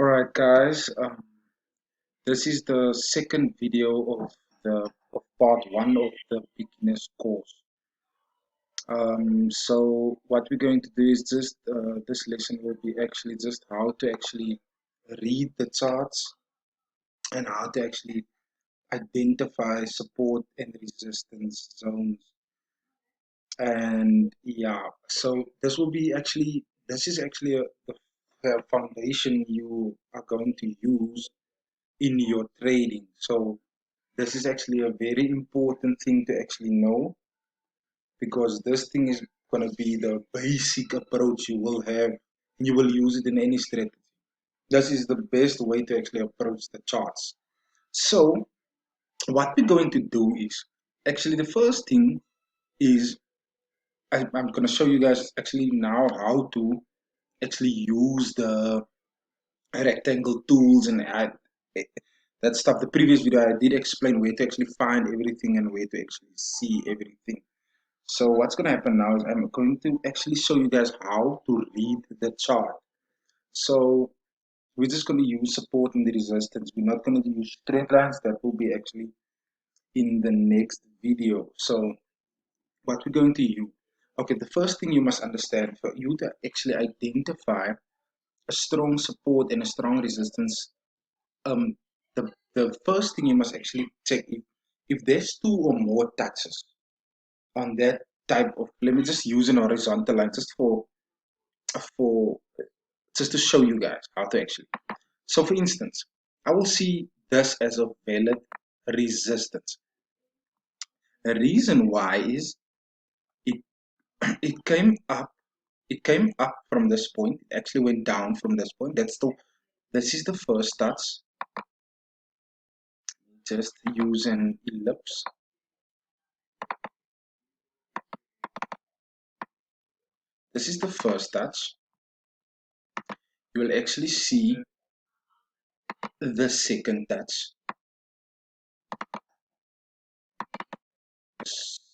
Alright guys, this is the second video of part one of the beginners course. So what we're going to do is just this lesson will be actually just how to actually read the charts and how to actually identify support and resistance zones. And yeah, so this is actually the foundation you are going to use in your trading. So this is actually a very important thing to actually know, because this thing is going to be the basic approach you will have and you will use it in any strategy. This is the best way to actually approach the charts. So what we're going to do is actually the first thing is I'm going to show you guys actually now how to actually use the rectangle tools and add that stuff. The previous video I did explain where to actually find everything and where to actually see everything. So what's going to happen now is I'm going to actually show you guys how to read the chart. So we're just going to use support and the resistance. We're not going to use straight lines. That will be actually in the next video. So what we're going to use, okay, the first thing you must understand, for you to actually identify a strong support and a strong resistance, um the first thing you must actually check if there's two or more touches on that type of, let me just use an horizontal line just for just to show you guys how to actually. So for instance, I will see this as a valid resistance. The reason why is it it came up, from this point. It actually went down from this point. This is the first touch. Just use an ellipse. This is the first touch. You will actually see the second touch.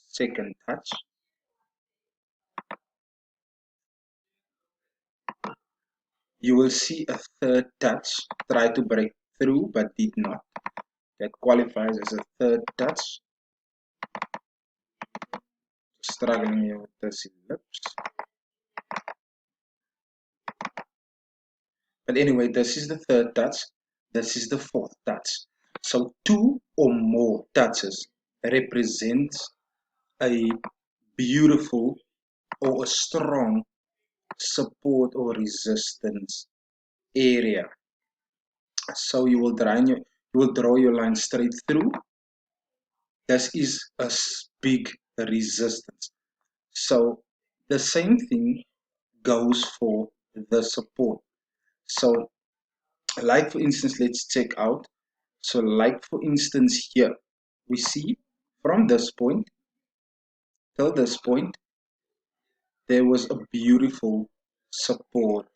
Second touch. You will see a third touch. Try to break through but did not. That qualifies as a third touch. Struggling here with this ellipse. But anyway, this is the third touch. This is the fourth touch. So two or more touches represents a beautiful or a strong support or resistance area. So you will draw your line straight through. This is a big resistance. So the same thing goes for the support. So like for instance, let's check out. So like for instance here, we see from this point till this point, there was a beautiful support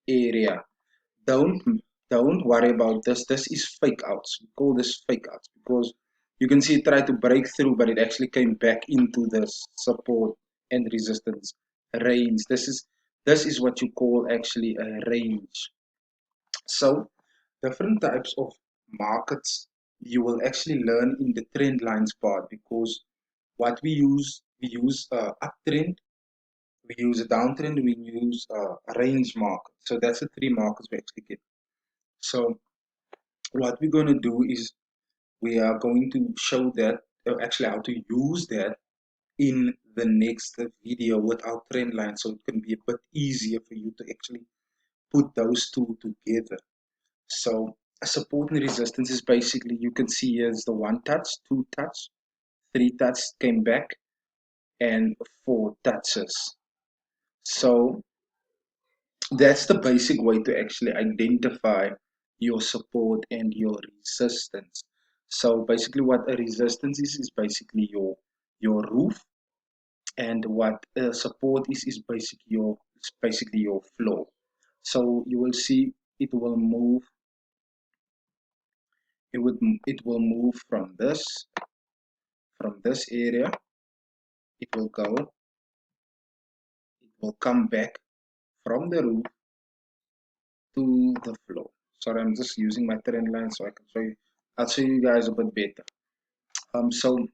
area. Don't don't worry about this. This is fake outs. We call this fake outs because you can see it tried to break through, but it actually came back into this support and resistance range. This is what you call actually a range. So different types of markets you will actually learn in the trend lines part, because what we use uptrend, we use a downtrend, we use a range market. So that's the three markets we actually get. So what we're going to do is we are going to show that actually how to use that in the next video with our trend line, so it can be a bit easier for you to actually put those two together. So support and resistance is basically, you can see here's the one touch, two touch, three touch came back, and four touches. So that's the basic way to actually identify your support and your resistance. So basically what a resistance is basically your roof, and what support is basically your floor. So you will see it will move, it will move from this area, it will go, it will come back from the roof to the floor. Sorry, I'm just using my trend line so I can show you. I'll show you guys a bit better. So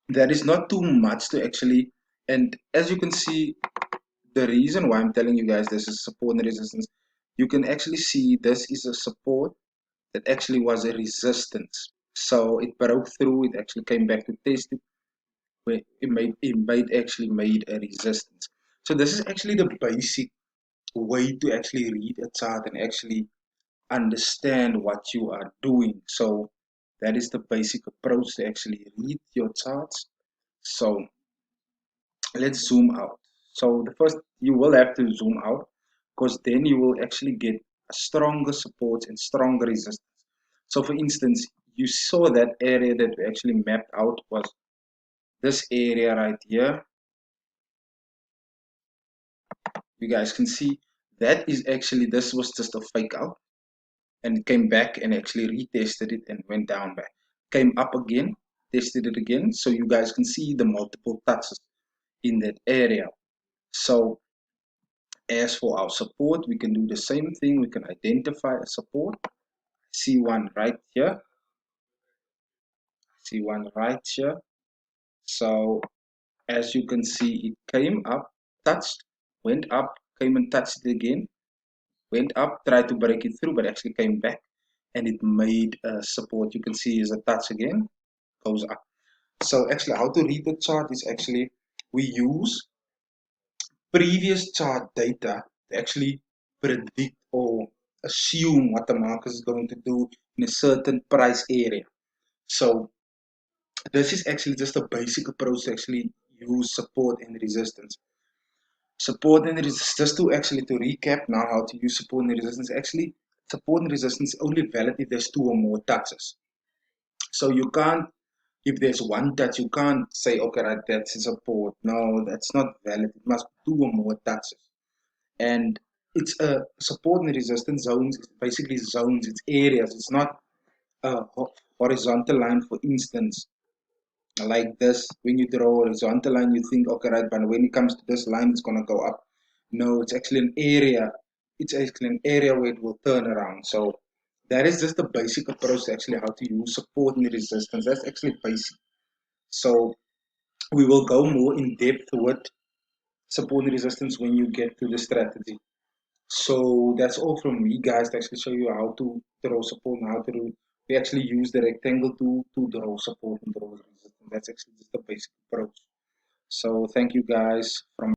there is not too much to actually, and as you can see, the reason why I'm telling you guys this is support and resistance, you can actually see this is a support that actually was a resistance. So it broke through, it actually came back to test it, where it actually made a resistance. So this is actually the basic way to actually read a chart and actually understand what you are doing. So that is the basic approach to actually read your charts. So let's zoom out. So the first, you will have to zoom out because then you will actually get a stronger support and stronger resistance. So for instance, you saw that area that we actually mapped out was this area right here. You guys can see that is actually, this was just a fake out, and it came back and actually retested it and went down back. Came up again, tested it again. So you guys can see the multiple touches in that area. So as for our support, we can do the same thing. We can identify a support. See one right here. See one right here. So as you can see, it came up, touched, went up, came and touched it again, went up, tried to break it through, but actually came back and it made a support. You can see is a touch again, goes up. So actually how to read the chart is actually we use previous chart data to actually predict or assume what the market is going to do in a certain price area. So this is actually just a basic approach to actually use support and resistance. Support and resistance, just to actually to recap now how to use support and resistance. Actually, support and resistance only valid if there's two or more touches. So you can't, if there's one touch, you can't say, okay, right, that's a support. No, that's not valid. It must be two or more touches. And it's a support and resistance zones, it's basically zones, it's areas. It's not a horizontal line, for instance, like this. When you draw a horizontal line, you think, okay, right, but when it comes to this line, it's going to go up. No, it's actually an area. It's actually an area where it will turn around. So that is just the basic approach to actually how to use support and resistance. That's actually basic. So we will go more in depth with support and resistance when you get to the strategy. So that's all from me, guys, to actually show you how to draw support and how to do. We actually use the rectangle tool to draw support and draw resistance. That's actually just the basic approach. So thank you guys from